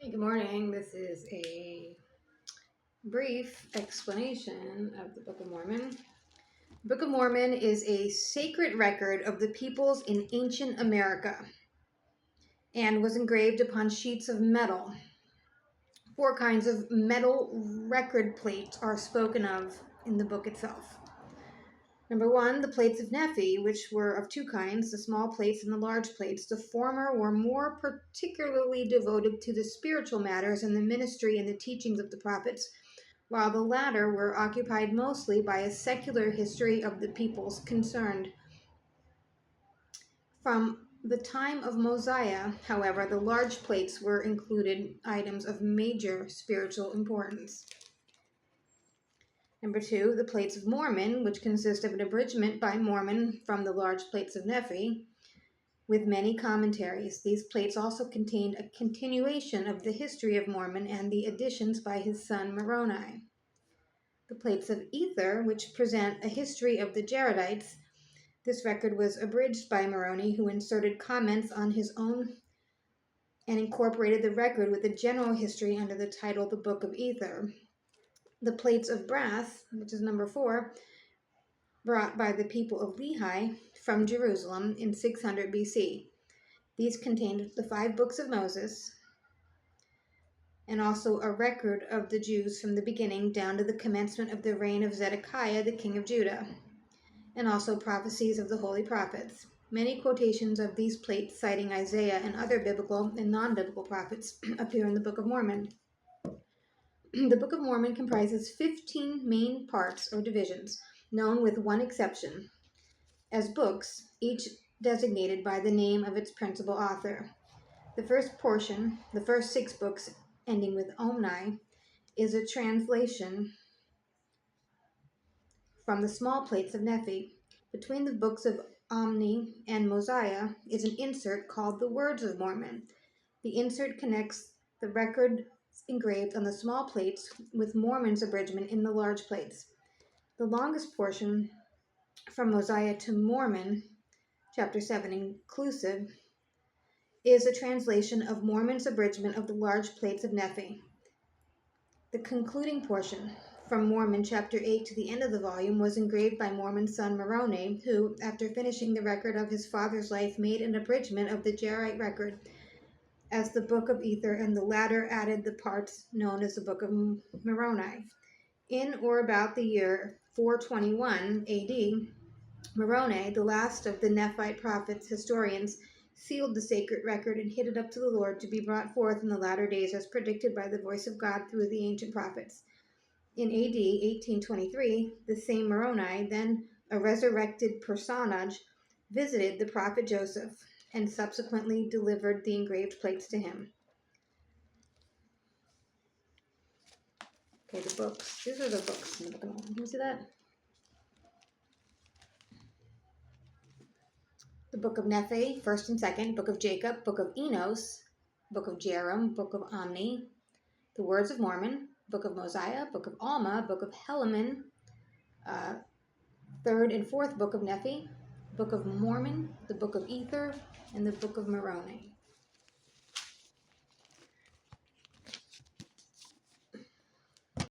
Hey, good morning. This is a brief explanation of the Book of Mormon. The Book of Mormon is a sacred record of the peoples in ancient America and was engraved upon sheets of metal. 4 kinds of metal record plates are spoken of in the book itself. Number 1, the plates of Nephi, which were of 2 kinds, the small plates and the large plates. The former were more particularly devoted to the spiritual matters and the ministry and the teachings of the prophets, while the latter were occupied mostly by a secular history of the peoples concerned. From the time of Mosiah, however, the large plates were included items of major spiritual importance. Number 2, the plates of Mormon, which consist of an abridgment by Mormon from the large plates of Nephi, with many commentaries. These plates also contained a continuation of the history of Mormon and the additions by his son Moroni. The plates of Ether, which present a history of the Jaredites. This record was abridged by Moroni, who inserted comments on his own and incorporated the record with a general history under the title The Book of Ether. The plates of brass, which is number 4, brought by the people of Lehi from Jerusalem in 600 BC. These contained the 5 books of Moses and also a record of the Jews from the beginning down to the commencement of the reign of Zedekiah, the king of Judah, and also prophecies of the holy prophets. Many quotations of these plates citing Isaiah and other biblical and non-biblical prophets appear in the Book of Mormon. The Book of Mormon comprises 15 main parts or divisions, known with one exception as books, each designated by the name of its principal author. The first portion, the first 6 books ending with Omni, is a translation from the small plates of Nephi. Between the books of Omni and Mosiah is an insert called the Words of Mormon. The insert connects the record engraved on the small plates with Mormon's abridgment in the large plates. The longest portion, from Mosiah to Mormon, chapter 7 inclusive, is a translation of Mormon's abridgment of the large plates of Nephi. The concluding portion, from Mormon chapter 8 to the end of the volume, was engraved by Mormon's son Moroni, who, after finishing the record of his father's life, made an abridgment of the Jaredite record as the Book of Ether, and the latter added the parts known as the Book of Moroni. In or about the year 421 AD, Moroni, the last of the Nephite prophets, historians, sealed the sacred record and hid it up to the Lord to be brought forth in the latter days as predicted by the voice of God through the ancient prophets. In AD 1823, the same Moroni, then a resurrected personage, visited the prophet Joseph and subsequently delivered the engraved plates to him. Okay, the books. These are the books in the Book of Mormon. Can you see that? The Book of Nephi, 1st and 2nd, Book of Jacob, Book of Enos, Book of Jerem, Book of Omni, the Words of Mormon, Book of Mosiah, Book of Alma, Book of Helaman, 3rd and 4th Book of Nephi, Book of Mormon, the Book of Ether, and the Book of Moroni.